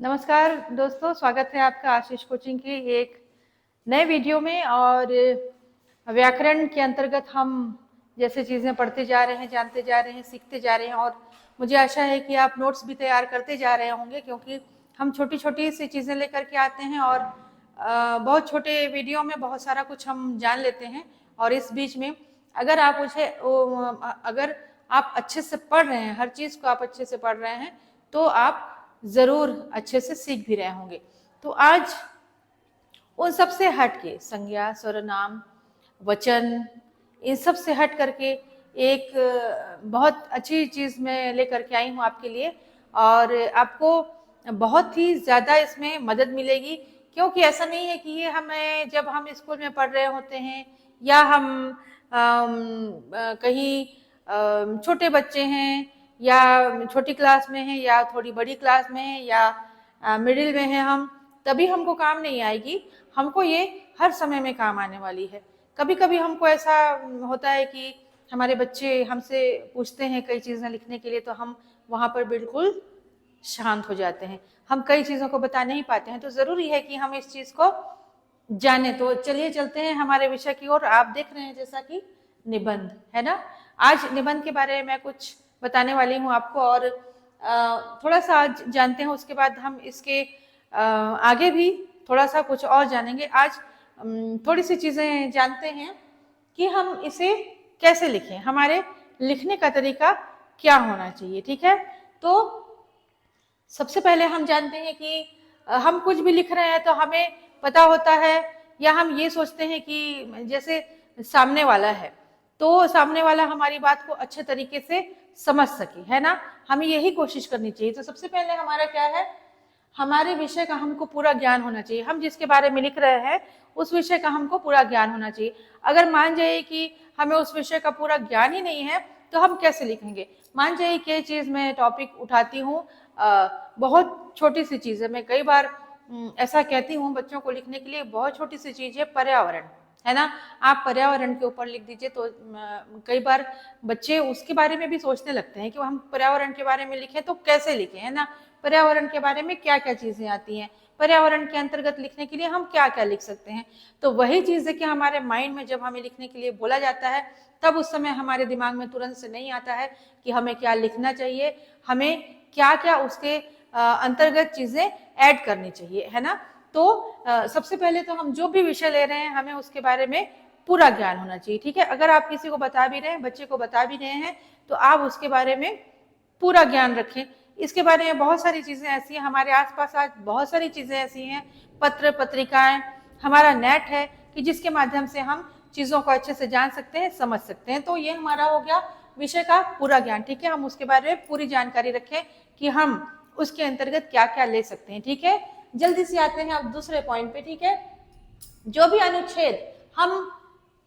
नमस्कार दोस्तों, स्वागत है आपका आशीष कोचिंग के एक नए वीडियो में। और व्याकरण के अंतर्गत हम जैसे चीज़ें पढ़ते जा रहे हैं, जानते जा रहे हैं, सीखते जा रहे हैं। और मुझे आशा है कि आप नोट्स भी तैयार करते जा रहे होंगे, क्योंकि हम छोटी छोटी सी चीज़ें लेकर के आते हैं और बहुत छोटे वीडियो में बहुत सारा कुछ हम जान लेते हैं। और इस बीच में अगर आप अच्छे से पढ़ रहे हैं, हर चीज़ को आप अच्छे से पढ़ रहे हैं, तो आप जरूर अच्छे से सीख भी रहे होंगे। तो आज उन सब से हट के संज्ञा, सर्वनाम, वचन, इन सब से हट करके एक बहुत अच्छी चीज़ मैं लेकर के आई हूँ आपके लिए। और आपको बहुत ही ज़्यादा इसमें मदद मिलेगी, क्योंकि ऐसा नहीं है कि ये हमें जब हम स्कूल में पढ़ रहे होते हैं या हम कहीं छोटे बच्चे हैं या छोटी क्लास में हैं या थोड़ी बड़ी क्लास में हैं या मिडिल में हैं, हम तभी हमको काम नहीं आएगी। हमको ये हर समय में काम आने वाली है। कभी कभी हमको ऐसा होता है कि हमारे बच्चे हमसे पूछते हैं कई चीज़ें लिखने के लिए, तो हम वहाँ पर बिल्कुल शांत हो जाते हैं, हम कई चीज़ों को बता नहीं पाते हैं। तो ज़रूरी है कि हम इस चीज़ को जाने। तो चलिए चलते हैं हमारे विषय की ओर। आप देख रहे हैं जैसा कि निबंध है ना। आज निबंध के बारे में मैं कुछ बताने वाली हूँ आपको, और थोड़ा सा आज जानते हैं, उसके बाद हम इसके आगे भी थोड़ा सा कुछ और जानेंगे। आज थोड़ी सी चीज़ें जानते हैं कि हम इसे कैसे लिखें, हमारे लिखने का तरीका क्या होना चाहिए। ठीक है, तो सबसे पहले हम जानते हैं कि हम कुछ भी लिख रहे हैं तो हमें पता होता है, या हम ये सोचते हैं कि जैसे सामने वाला है तो सामने वाला हमारी बात को अच्छे तरीके से समझ सके, है ना। हमें यही कोशिश करनी चाहिए। तो सबसे पहले हमारा क्या है, हमारे विषय का हमको पूरा ज्ञान होना चाहिए। हम जिसके बारे में लिख रहे हैं उस विषय का हमको पूरा ज्ञान होना चाहिए। अगर मान जाइए कि हमें उस विषय का पूरा ज्ञान ही नहीं है तो हम कैसे लिखेंगे। मान जाइए कि चीज़ मैं टॉपिक उठाती हूँ, बहुत छोटी सी चीज़ है। मैं कई बार ऐसा कहती हूँ बच्चों को लिखने के लिए, बहुत छोटी सी चीज़ है पर्यावरण, है ना। आप पर्यावरण के ऊपर लिख दीजिए। तो कई बार बच्चे उसके बारे में भी सोचने लगते हैं कि हम पर्यावरण के बारे में लिखें तो कैसे लिखें, है ना। पर्यावरण के बारे में क्या क्या चीज़ें आती हैं, पर्यावरण के अंतर्गत लिखने के लिए हम क्या क्या लिख सकते हैं। तो वही चीज़ है कि हमारे माइंड में जब हमें लिखने के लिए बोला जाता है, तब उस समय हमारे दिमाग में तुरंत से नहीं आता है कि हमें क्या लिखना चाहिए, हमें क्या क्या उसके अंतर्गत चीज़ें ऐड करनी चाहिए, है ना। तो सबसे पहले तो हम जो भी विषय ले रहे हैं हमें उसके बारे में पूरा ज्ञान होना चाहिए। ठीक है, अगर आप किसी को बता भी रहे हैं, बच्चे को बता भी रहे हैं, तो आप उसके बारे में पूरा ज्ञान रखें। इसके बारे में बहुत सारी चीज़ें ऐसी हैं, हमारे आसपास आज बहुत सारी चीज़ें ऐसी हैं, पत्र पत्रिकाएं, हमारा नेट है, कि जिसके माध्यम से हम चीज़ों को अच्छे से जान सकते हैं, समझ सकते हैं। तो ये हमारा हो गया विषय का पूरा ज्ञान। ठीक है, हम उसके बारे में पूरी जानकारी रखें कि हम उसके अंतर्गत क्या क्या ले सकते हैं। ठीक है, जल्दी से आते हैं अब दूसरे पॉइंट पे। ठीक है, जो भी अनुच्छेद हम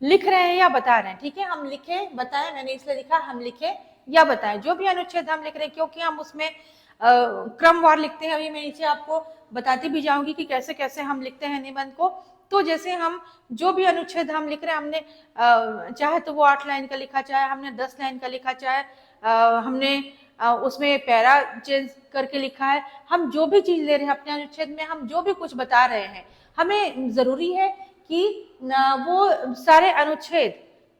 लिख रहे हैं या बता रहे हैं, ठीक है, हम लिखे बताएं, मैंने इसलिए लिखा हम लिखे या बताएं। जो भी अनुच्छेद हम लिख रहे हैं, क्योंकि हम उसमें क्रमवार लिखते हैं। अभी मैं नीचे आपको बताती भी जाऊंगी कि कैसे कैसे हम लिखते हैं निबंध को। तो जैसे हम जो भी अनुच्छेद हम लिख रहे हैं, हमने चाहे तो वो 8 लाइन का लिखा, चाहे हमने 10 लाइन का लिखा, चाहे हमने उसमें पैरा चेंज करके लिखा है, हम जो भी चीज ले रहे हैं अपने अनुच्छेद में, हम जो भी कुछ बता रहे हैं, हमें जरूरी है कि वो सारे अनुच्छेद,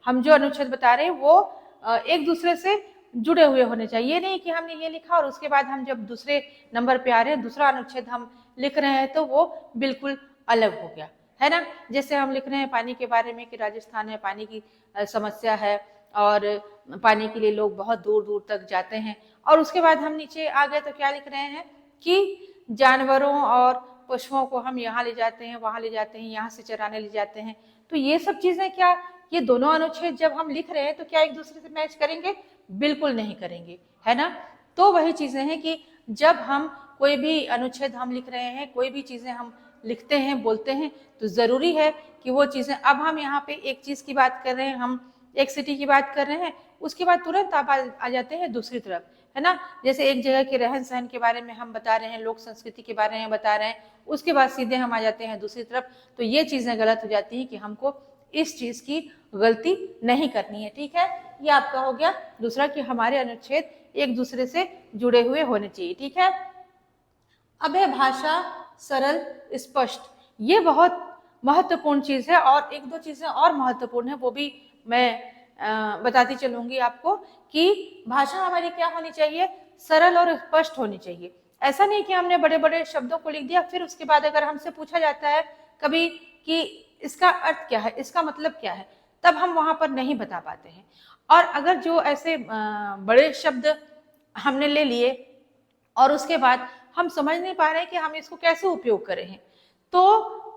हम जो अनुच्छेद बता रहे हैं वो एक दूसरे से जुड़े हुए होने चाहिए। ये नहीं कि हमने ये लिखा और उसके बाद हम जब दूसरे नंबर पे आ रहे हैं, दूसरा अनुच्छेद हम लिख रहे हैं, तो वो बिल्कुल अलग हो गया, है ना। जैसे हम लिख रहे हैं पानी के बारे में कि राजस्थान में पानी की समस्या है और पानी के लिए लोग बहुत दूर दूर तक जाते हैं, और उसके बाद हम नीचे आ गए तो क्या लिख रहे हैं कि जानवरों और पशुओं को हम यहाँ ले जाते हैं, वहां ले जाते हैं, यहाँ से चराने ले जाते हैं। तो ये सब चीजें क्या, ये दोनों अनुच्छेद जब हम लिख रहे हैं तो क्या एक दूसरे से मैच करेंगे? बिल्कुल नहीं करेंगे, है ना। तो वही चीजें हैं कि जब हम कोई भी अनुच्छेद हम लिख रहे हैं, कोई भी चीजें हम लिखते हैं, बोलते हैं, तो जरूरी है कि वो चीजें, अब हम यहाँ पे एक चीज की बात कर रहे हैं, हम एक सिटी की बात कर रहे हैं, उसके बाद तुरंत आप आ जाते हैं दूसरी तरफ, है ना। जैसे एक जगह के रहन सहन के बारे में हम बता रहे हैं, लोक संस्कृति के बारे में बता रहे हैं, उसके बाद सीधे हम आ जाते हैं दूसरी तरफ। तो ये चीजें गलत हो जाती हैं कि हमको इस चीज की गलती नहीं करनी है। ठीक है, ये आपका हो गया दूसरा कि हमारे अनुच्छेद एक दूसरे से जुड़े हुए होने चाहिए। ठीक है, अब है भाषा सरल स्पष्ट। ये बहुत महत्वपूर्ण चीज है, और एक दो चीजें और महत्वपूर्ण है, वो भी मैं बताती चलूंगी आपको कि भाषा हमारी क्या होनी चाहिए, सरल और स्पष्ट होनी चाहिए। ऐसा नहीं कि हमने बड़े बड़े शब्दों को लिख दिया, फिर उसके बाद अगर हमसे पूछा जाता है कभी कि इसका अर्थ क्या है, इसका मतलब क्या है, तब हम वहां पर नहीं बता पाते हैं। और अगर जो ऐसे बड़े शब्द हमने ले लिए और उसके बाद हम समझ नहीं पा रहे हैं कि हम इसको कैसे उपयोग करें हैं, तो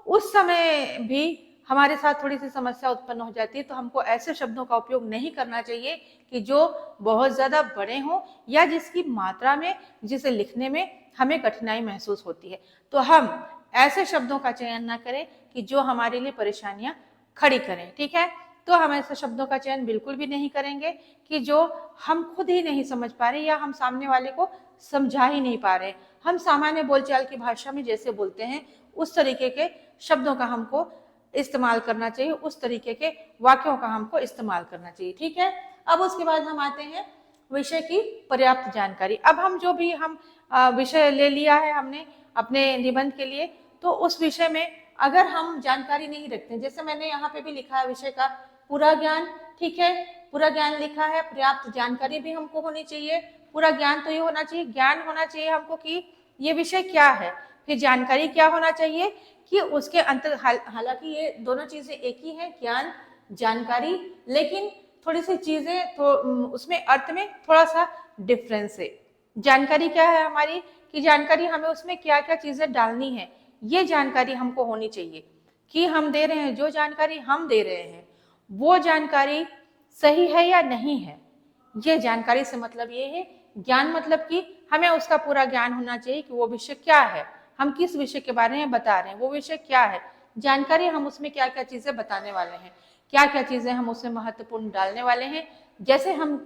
उस समय भी हमारे साथ थोड़ी सी समस्या उत्पन्न हो जाती है। तो हमको ऐसे शब्दों का उपयोग नहीं करना चाहिए कि जो बहुत ज्यादा बड़े हों या जिसकी मात्रा में, जिसे लिखने में हमें कठिनाई महसूस होती है। तो हम ऐसे शब्दों का चयन ना करें कि जो हमारे लिए परेशानियां खड़ी करें, ठीक है। तो हम ऐसे शब्दों का चयन बिल्कुल भी नहीं करेंगे कि जो हम खुद ही नहीं समझ पा रहे या हम सामने वाले को समझा ही नहीं पा रहे। हम सामान्य बोलचाल की भाषा में जैसे बोलते हैं उस तरीके के शब्दों का हमको इस्तेमाल करना चाहिए, उस तरीके के वाक्यों का हमको इस्तेमाल करना चाहिए, ठीक है। अब उसके बाद हम आते हैं विषय की पर्याप्त जानकारी। अब हम जो भी हम विषय ले लिया है हमने अपने निबंध के लिए, तो उस विषय में अगर हम जानकारी नहीं रखते, जैसे मैंने यहाँ पे भी लिखा है विषय का पूरा ज्ञान, ठीक है, पूरा ज्ञान लिखा है, पर्याप्त जानकारी भी हमको होनी चाहिए। पूरा ज्ञान तो ये होना चाहिए, ज्ञान होना चाहिए हमको कि ये विषय क्या है, फिर जानकारी क्या होना चाहिए कि उसके अंतर, हालांकि ये दोनों चीजें एक ही है, ज्ञान जानकारी, लेकिन थोड़ी सी चीजें तो उसमें अर्थ में थोड़ा सा डिफरेंस है। जानकारी क्या है हमारी कि जानकारी हमें उसमें क्या क्या चीजें डालनी है, ये जानकारी हमको होनी चाहिए कि हम दे रहे हैं, जो जानकारी हम दे रहे हैं वो जानकारी सही है या नहीं है। ये जानकारी से मतलब ये है, ज्ञान मतलब कि हमें उसका पूरा ज्ञान होना चाहिए कि वो विषय क्या है, हम किस विषय के बारे में बता रहे हैं, वो विषय क्या है। जानकारी हम उसमें क्या क्या चीजें बताने वाले हैं, क्या क्या चीजें हम उसमें महत्वपूर्ण डालने वाले हैं। जैसे हम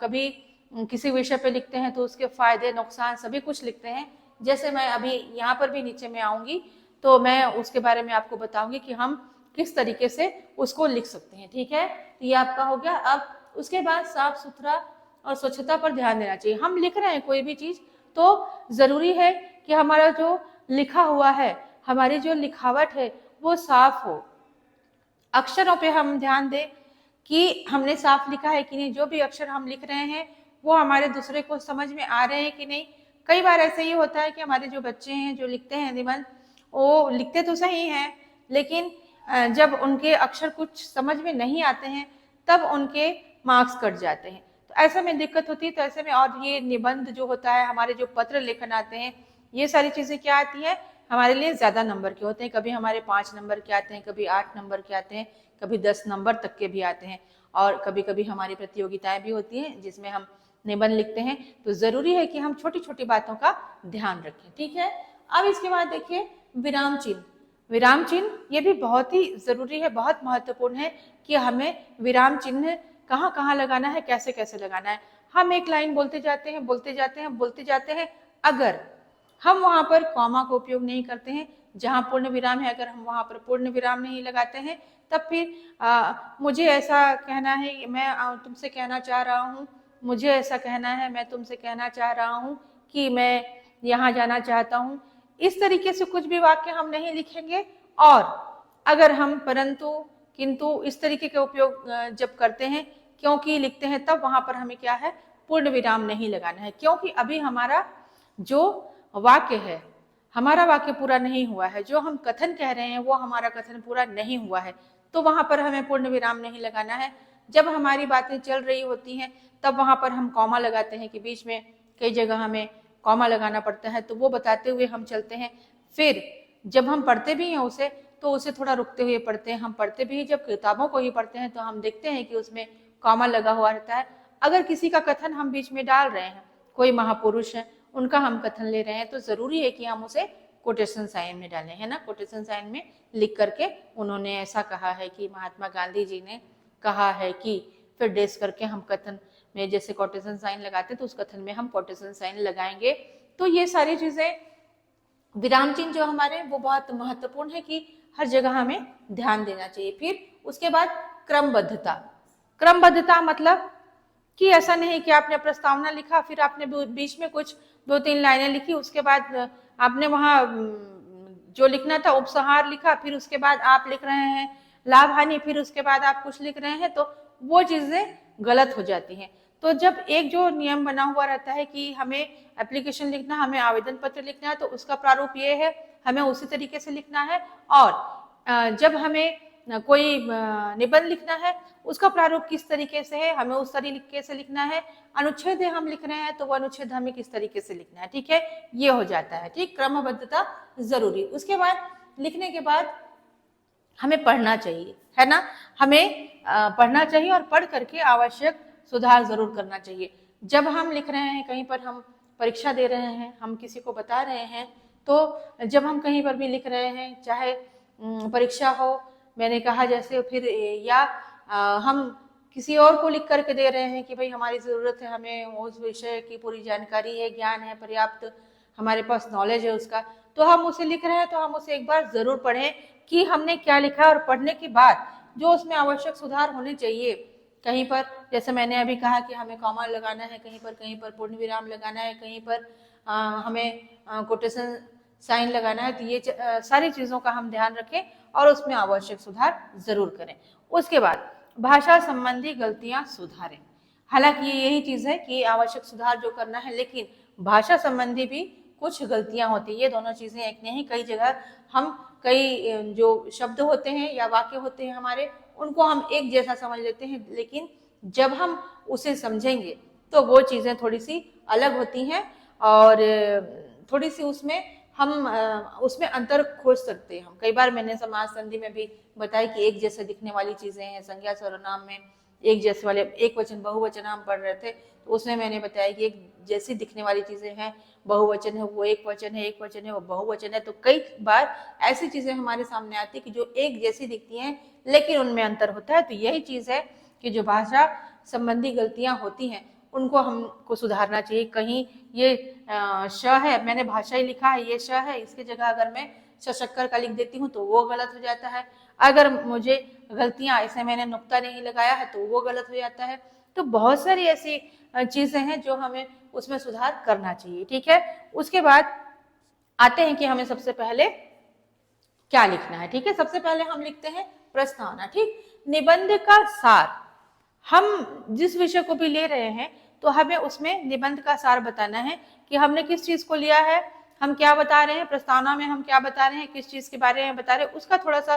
कभी किसी विषय पे लिखते हैं तो उसके फायदे नुकसान सभी कुछ लिखते हैं। जैसे मैं अभी यहाँ पर भी नीचे में आऊंगी तो मैं उसके बारे में आपको बताऊंगी कि हम किस तरीके से उसको लिख सकते हैं, ठीक है। तो ये आपका हो गया। अब उसके बाद साफ सुथरा और स्वच्छता पर ध्यान देना चाहिए। हम लिख रहे हैं कोई भी चीज तो जरूरी है कि हमारा जो लिखा हुआ है, हमारी जो लिखावट है वो साफ हो। अक्षरों पे हम ध्यान दें कि हमने साफ लिखा है कि नहीं, जो भी अक्षर हम लिख रहे हैं वो हमारे दूसरे को समझ में आ रहे हैं कि नहीं। कई बार ऐसे ही होता है कि हमारे जो बच्चे हैं जो लिखते हैं निबंध, वो लिखते तो सही हैं लेकिन जब उनके अक्षर कुछ समझ में नहीं आते हैं तब उनके मार्क्स कट जाते हैं। तो ऐसे में दिक्कत होती है। तो ऐसे में, और ये निबंध जो होता है, हमारे जो पत्र लेखन आते हैं, ये सारी चीजें क्या आती है हमारे लिए ज्यादा नंबर के होते हैं। कभी हमारे 5 नंबर के आते हैं, कभी 8 नंबर के आते हैं, कभी 10 नंबर तक के भी आते हैं। और कभी कभी हमारी प्रतियोगिताएं भी होती हैं जिसमें हम निबंध लिखते हैं। तो जरूरी है कि हम छोटी छोटी बातों का ध्यान रखें, ठीक है। अब इसके बाद देखिए विराम चिन्ह। विराम चिन्ह ये भी बहुत ही जरूरी है, बहुत महत्वपूर्ण है कि हमें विराम चिन्ह कहाँ कहाँ लगाना है, कैसे कैसे लगाना है। हम एक लाइन बोलते जाते हैं, बोलते जाते हैं, बोलते जाते हैं, अगर हम वहां पर कॉमा का उपयोग नहीं करते हैं, जहां पूर्ण विराम है अगर हम वहां पर पूर्ण विराम नहीं लगाते हैं, तब फिर मुझे ऐसा कहना है, मैं तुमसे कहना चाह रहा हूँ, मुझे ऐसा कहना है, मैं तुमसे कहना चाह रहा हूँ कि मैं यहाँ जाना चाहता हूँ, इस तरीके से कुछ भी वाक्य हम नहीं लिखेंगे। और अगर हम परंतु, किंतु इस तरीके के उपयोग जब करते हैं, क्योंकि लिखते हैं, तब वहां पर हमें क्या है पूर्ण विराम नहीं लगाना है, क्योंकि अभी हमारा जो वाक्य है, हमारा वाक्य पूरा नहीं हुआ है, जो हम कथन कह रहे हैं वो हमारा कथन पूरा नहीं हुआ है, तो वहां पर हमें पूर्ण विराम नहीं लगाना है। जब हमारी बातें चल रही होती हैं तब वहां पर हम कॉमा लगाते हैं कि बीच में कई जगह हमें कॉमा लगाना पड़ता है, तो वो बताते हुए हम चलते हैं। फिर जब हम पढ़ते भी हैं उसे, तो उसे थोड़ा रुकते हुए पढ़ते हैं। हम पढ़ते भी जब किताबों को ही पढ़ते हैं तो हम देखते हैं कि उसमें कॉमा लगा हुआ रहता है। अगर किसी का कथन हम बीच में डाल रहे हैं, कोई महापुरुष है उनका हम कथन ले रहे हैं, तो जरूरी है कि हम उसे कोटेशन साइन में डालें, है ना। कोटेशन साइन में लिख करके उन्होंने ऐसा कहा है कि महात्मा गांधी जी ने कहा है कि, फिर डेस करके हम कथन में जैसे कोटेशन साइन लगाते हैं तो उस कथन में हम कोटेशन साइन लगाएंगे। तो ये सारी चीजें, विराम चिन्ह जो हमारे वो बहुत महत्वपूर्ण है कि हर जगह हमें ध्यान देना चाहिए। फिर उसके बाद क्रमबद्धता। क्रमबद्धता मतलब कि ऐसा नहीं कि आपने प्रस्तावना लिखा, फिर आपने बीच में कुछ 2-3 लाइनें लिखी, उसके बाद आपने वहाँ जो लिखना था उपसंहार लिखा, फिर उसके बाद आप लिख रहे हैं लाभ हानि, फिर उसके बाद आप कुछ लिख रहे हैं, तो वो चीजें गलत हो जाती हैं। तो जब एक जो नियम बना हुआ रहता है कि हमें एप्लीकेशन लिखना, हमें आवेदन पत्र लिखना है, तो उसका प्रारूप ये है, हमें उसी तरीके से लिखना है। और जब हमें कोई निबंध लिखना है, उसका प्रारूप किस तरीके से है, हमें उस तरीके से लिखना है। अनुच्छेद हम लिख रहे हैं तो वो अनुच्छेद हमें किस तरीके से लिखना है, ठीक है, ये हो जाता है। ठीक, क्रमबद्धता जरूरी। उसके बाद लिखने के बाद हमें पढ़ना चाहिए, है ना, हमें पढ़ना चाहिए और पढ़ करके आवश्यक सुधार जरूर करना चाहिए। जब हम लिख रहे हैं, कहीं पर हम परीक्षा दे रहे हैं, हम किसी को बता रहे हैं, तो जब हम कहीं पर भी लिख रहे हैं, चाहे परीक्षा हो, मैंने कहा जैसे, फिर या हम किसी और को लिख करके दे रहे हैं कि भाई हमारी ज़रूरत है, हमें उस विषय की पूरी जानकारी है, ज्ञान है, पर्याप्त हमारे पास नॉलेज है उसका, तो हम उसे लिख रहे हैं, तो हम उसे एक बार ज़रूर पढ़ें कि हमने क्या लिखा है। और पढ़ने के बाद जो उसमें आवश्यक सुधार होने चाहिए, कहीं पर जैसे मैंने अभी कहा कि हमें कॉमा लगाना है, कहीं पर पूर्ण विराम लगाना है, कहीं पर हमें कोटेशन साइन लगाना है, तो ये सारी चीज़ों का हम ध्यान रखें और उसमें आवश्यक सुधार जरूर करें। उसके बाद भाषा संबंधी गलतियां सुधारें। हालांकि यही चीज़ है कि आवश्यक सुधार जो करना है, लेकिन भाषा संबंधी भी कुछ गलतियां होती है। ये दोनों चीज़ें एक नहीं, कई जगह हम कई जो शब्द होते हैं या वाक्य होते हैं हमारे, उनको हम एक जैसा समझ लेते हैं, लेकिन जब हम उसे समझेंगे तो वो चीज़ें थोड़ी सी अलग होती हैं और थोड़ी सी उसमें हम उसमें अंतर खोज सकते हैं। हम कई बार मैंने समास संधि में भी बताया कि एक जैसे दिखने वाली चीजें हैं, संज्ञा सर्वनाम में एक जैसे वाले, एक वचन बहुवचन हम पढ़ रहे थे, तो उसमें मैंने बताया कि एक जैसी दिखने वाली चीजें हैं, बहुवचन है वो एक वचन है, एक वचन है वो बहुवचन है। तो कई बार ऐसी चीजें हमारे सामने आती है कि जो एक जैसी दिखती हैं लेकिन उनमें अंतर होता है। तो यही चीज है कि जो भाषा संबंधी गलतियां होती हैं उनको हमको सुधारना चाहिए। कहीं ये श है, मैंने भाषा ही लिखा है, ये श है, इसकी जगह अगर मैं शक्कर का लिख देती हूँ तो वो गलत हो जाता है। अगर मुझे गलतियां, ऐसे मैंने नुक्ता नहीं लगाया है तो वो गलत हो जाता है। तो बहुत सारी ऐसी चीजें हैं जो हमें उसमें सुधार करना चाहिए, ठीक है। उसके बाद आते हैं कि हमें सबसे पहले क्या लिखना है, ठीक है। सबसे पहले हम लिखते हैं प्रस्तावना, ठीक। निबंध का सार, हम जिस विषय को भी ले रहे हैं तो हमें उसमें निबंध का सार बताना है कि हमने किस चीज को लिया है, हम क्या बता रहे हैं, प्रस्तावना में हम क्या बता रहे हैं, किस चीज के बारे में बता रहे हैं, उसका थोड़ा सा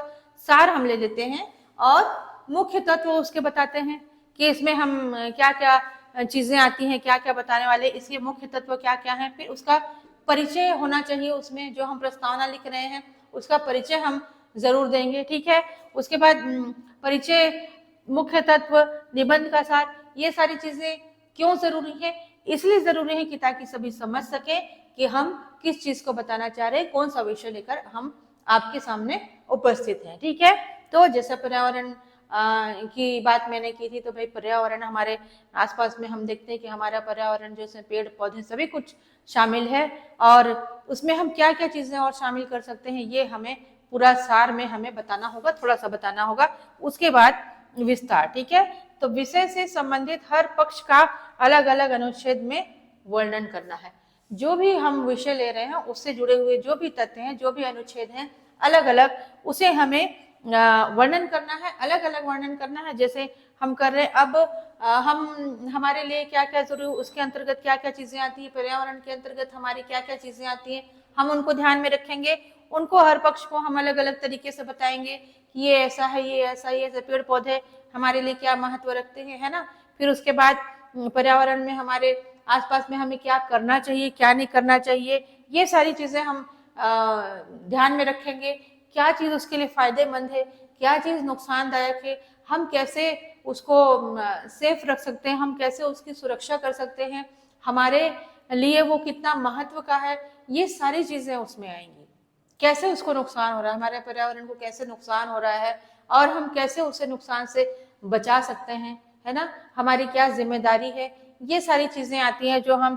सार हम ले लेते हैं और मुख्य तत्व उसके बताते हैं कि इसमें हम क्या क्या चीजें आती हैं, क्या क्या बताने वाले, इसके मुख्य तत्व क्या क्या है। फिर उसका परिचय होना चाहिए, उसमें जो हम प्रस्तावना लिख रहे हैं उसका परिचय हम जरूर देंगे, ठीक है। उसके बाद परिचय, मुख्य तत्व, निबंध का सार, ये सारी चीजें क्यों जरूरी है, इसलिए जरूरी है कि ताकि सभी समझ सके कि हम किस चीज को बताना चाह रहे हैं, कौन सा विषय लेकर हम आपके सामने उपस्थित हैं, ठीक है। तो जैसा पर्यावरण की बात मैंने की थी, तो भाई पर्यावरण हमारे आसपास में हम देखते हैं कि हमारा पर्यावरण जैसे पेड़ पौधे सभी कुछ शामिल है, और उसमें हम क्या क्या चीजें और शामिल कर सकते हैं ये हमें पूरा सार में हमें बताना होगा, थोड़ा सा बताना होगा। उसके बाद विस्तार, ठीक है। तो विषय से संबंधित हर पक्ष का अलग अलग अनुच्छेद में वर्णन करना है। जो भी हम विषय ले रहे हैं उससे जुड़े हुए जो भी तथ्य हैं, जो भी अनुच्छेद हैं अलग अलग, उसे हमें वर्णन करना है, अलग अलग वर्णन करना है। जैसे हम कर रहे हैं अब हम हमारे लिए क्या क्या जरूरी, उसके अंतर्गत क्या क्या चीजें आती है, पर्यावरण के अंतर्गत हमारी क्या क्या चीजें आती हैं, हम उनको ध्यान में रखेंगे। उनको हर पक्ष को हम अलग अलग तरीके से बताएंगे कि ये ऐसा है, ये ऐसा, ये ऐसा, पेड़ पौधे हमारे लिए क्या महत्व रखते हैं, है ना। फिर उसके बाद पर्यावरण में हमारे आसपास में हमें क्या करना चाहिए, क्या नहीं करना चाहिए, ये सारी चीजें हम ध्यान में रखेंगे। क्या चीज उसके लिए फायदेमंद है, क्या चीज नुकसानदायक है, हम कैसे उसको सेफ रख सकते हैं, हम कैसे उसकी सुरक्षा कर सकते हैं, हमारे लिए वो कितना महत्व का है, ये सारी चीजें उसमें आएंगी। कैसे उसको नुकसान हो रहा है, हमारे पर्यावरण को कैसे नुकसान हो रहा है और हम कैसे उसे नुकसान से बचा सकते हैं, है ना, हमारी क्या जिम्मेदारी है, ये सारी चीजें आती हैं जो हम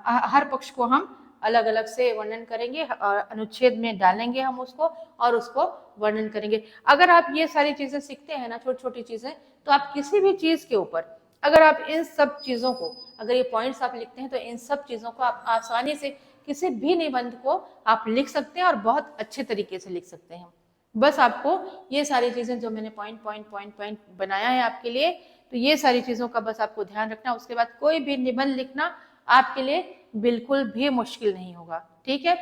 हर पक्ष को हम अलग अलग से वर्णन करेंगे और अनुच्छेद में डालेंगे हम उसको और उसको वर्णन करेंगे। अगर आप ये सारी चीजें सीखते हैं ना, छोटी छोटी चीजें, तो आप किसी भी चीज के ऊपर अगर आप इन सब चीजों को, अगर ये पॉइंट्स आप लिखते हैं तो इन सब चीजों को आप आसानी से किसी भी निबंध को आप लिख सकते हैं और बहुत अच्छे तरीके से लिख सकते हैं। बस आपको ये सारी चीजें जो मैंने पॉइंट बनाया है आपके लिए, तो ये सारी चीजों का बस आपको ध्यान रखना। उसके बाद कोई भी निबंध लिखना आपके लिए बिल्कुल भी मुश्किल नहीं होगा, ठीक है।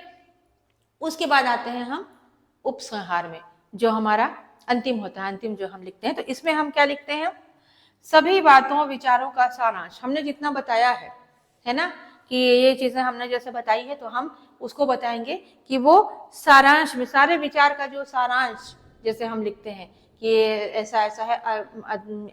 उसके बाद आते हैं हम उपसंहार में, जो हमारा अंतिम होता है, अंतिम जो हम लिखते हैं। तो इसमें हम क्या लिखते हैं, सभी बातों विचारों का सारांश। हमने जितना बताया है ना, कि ये चीजें हमने जैसे बताई है, तो हम उसको बताएंगे कि वो सारांश में, सारे विचार का जो सारांश जैसे हम लिखते हैं कि ऐसा ऐसा है,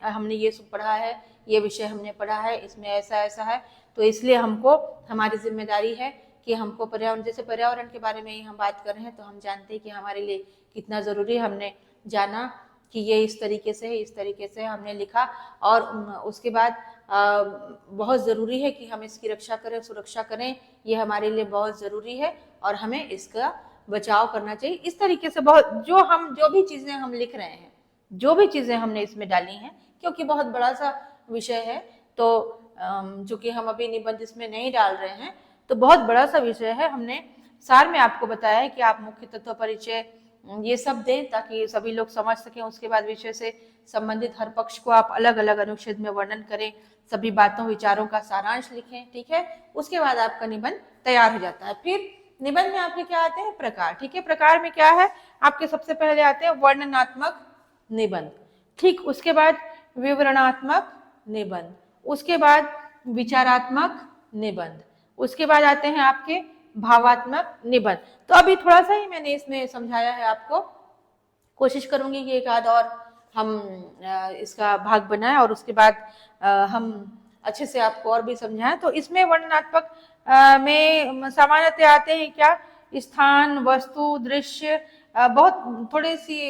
हमने ये सब पढ़ा है, ये विषय हमने पढ़ा है, इसमें ऐसा ऐसा है, तो इसलिए हमको, हमारी जिम्मेदारी है कि हमको पर्यावरण, जैसे पर्यावरण के बारे में ही हम बात कर रहे हैं, तो हम जानते हैं कि हमारे लिए कितना जरूरी है। हमने जाना कि ये इस तरीके से है, इस तरीके से हमने लिखा, और उसके बाद बहुत ज़रूरी है कि हम इसकी रक्षा करें, सुरक्षा करें, ये हमारे लिए बहुत ज़रूरी है और हमें इसका बचाव करना चाहिए। इस तरीके से बहुत जो भी चीज़ें हम लिख रहे हैं, जो भी चीज़ें हमने इसमें डाली हैं, क्योंकि बहुत बड़ा सा विषय है, तो चूंकि हम अभी निबंध इसमें नहीं डाल रहे हैं, तो बहुत बड़ा सा विषय है। हमने सार में आपको बताया है कि आप मुख्य तत्व, परिचय, ये सब दें ताकि सभी लोग समझ सकें। उसके बाद विषय से संबंधित हर पक्ष को आप अलग अलग अनुच्छेद में वर्णन करें, सभी बातों विचारों का सारांश लिखें, ठीक है। उसके बाद आपका निबंध तैयार हो जाता है। फिर निबंध में आपके क्या आते हैं, प्रकार, ठीक है। प्रकार में क्या है, आपके सबसे पहले आते हैं वर्णनात्मक निबंध, ठीक। उसके बाद विवरणात्मक निबंध, उसके बाद विचारात्मक निबंध, उसके बाद आते हैं आपके भावात्मक निबंध। तो अभी थोड़ा सा ही मैंने इसमें समझाया है आपको, कोशिश करूंगी कि एक आध और हम इसका भाग बनाएं और उसके बाद हम अच्छे से आपको और भी समझाएं। तो इसमें वर्णनात्मक में सामान्यतः आते हैं क्या, स्थान, वस्तु, दृश्य, बहुत थोड़ी सी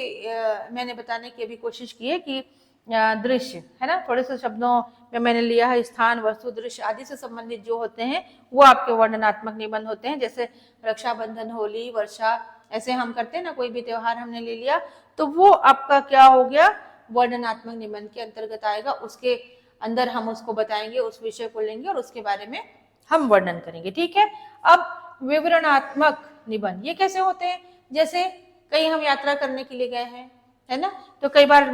मैंने बताने की अभी कोशिश की है कि दृश्य है ना, थोड़े से शब्दों में मैंने लिया है, स्थान, वस्तु, दृश्य आदि से संबंधित जो होते हैं वो आपके वर्णनात्मक निबंध होते हैं। जैसे रक्षाबंधन, होली, वर्षा, ऐसे हम करते हैं ना, कोई भी त्योहार हमने ले लिया, तो वो आपका क्या हो गया, वर्णनात्मक निबंध के अंतर्गत आएगा। उसके अंदर हम उसको बताएंगे, उस विषय को लेंगे और उसके बारे में हम वर्णन करेंगे, ठीक है। अब विवरणात्मक निबंध ये कैसे होते हैं, जैसे कहीं हम यात्रा करने के लिए गए हैं, है ना, तो कई बार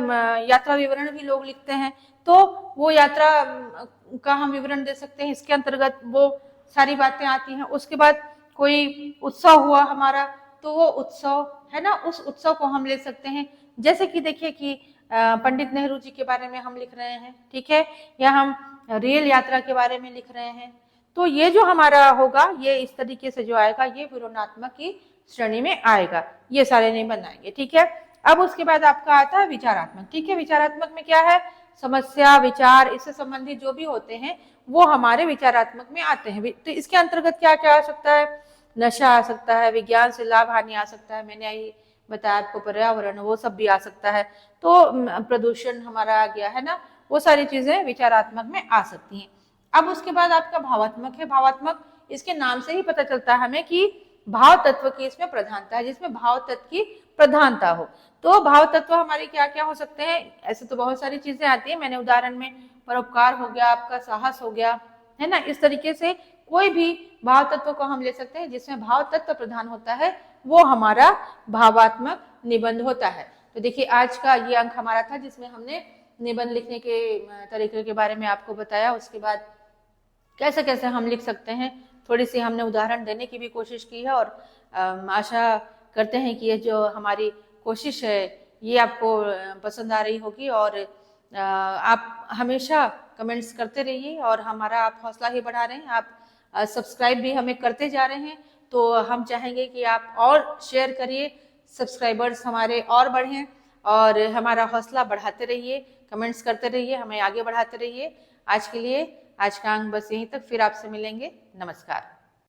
यात्रा विवरण भी लोग लिखते हैं, तो वो यात्रा का हम विवरण दे सकते हैं, इसके अंतर्गत वो सारी बातें आती हैं। उसके बाद कोई उत्सव हुआ हमारा, तो वो उत्सव है ना, उस उत्सव को हम ले सकते हैं। जैसे कि देखिए कि पंडित नेहरू जी के बारे में हम लिख रहे हैं, ठीक है, या हम रेल यात्रा के बारे में लिख रहे हैं, तो ये जो हमारा होगा, ये इस तरीके से जो आएगा, ये विवरणात्मक की श्रेणी में आएगा, ये सारे निबंध आएंगे, ठीक है। अब उसके बाद आपका आता है विचारात्मक, ठीक है। विचारात्मक में क्या है, समस्या, विचार, इससे संबंधित जो भी होते हैं वो हमारे विचारात्मक में आते हैं। तो इसके अंतर्गत क्या क्या आ सकता है, नशा आ सकता है, विज्ञान से लाभ हानि आ सकता है, मैंने यही बताया आपको, पर्यावरण, वो सब भी आ सकता है, तो प्रदूषण हमारा आ गया है ना, वो सारी चीजें विचारात्मक में आ सकती हैं। अब उसके बाद आपका भावात्मक है। भावात्मक, इसके नाम से ही पता चलता है हमें कि भाव तत्व की इसमें प्रधानता है, जिसमें भाव तत्व की प्रधानता हो। तो भाव तत्व हमारे क्या क्या हो सकते हैं, ऐसे तो बहुत सारी चीजें आती है, मैंने उदाहरण में परोपकार हो गया, आपका साहस हो गया, है ना, इस तरीके से कोई भी भाव तत्व को हम ले सकते हैं जिसमें भाव तत्व प्रधान होता है, वो हमारा भावात्मक निबंध होता है। तो देखिए आज का ये अंक हमारा था जिसमें हमने निबंध लिखने के तरीके के बारे में आपको बताया। उसके बाद कैसे कैसे हम लिख सकते हैं, थोड़ी सी हमने उदाहरण देने की भी कोशिश की है, और आशा करते हैं कि ये जो हमारी कोशिश है ये आपको पसंद आ रही होगी। और आप हमेशा कमेंट्स करते रहिए और हमारा आप हौसला ही बढ़ा रहे हैं, आप सब्सक्राइब भी हमें करते जा रहे हैं, तो हम चाहेंगे कि आप और शेयर करिए, सब्सक्राइबर्स हमारे और बढ़ें और हमारा हौसला बढ़ाते रहिए, कमेंट्स करते रहिए, हमें आगे बढ़ाते रहिए। आज के लिए आज का अंक बस यहीं तक, फिर आपसे मिलेंगे, नमस्कार।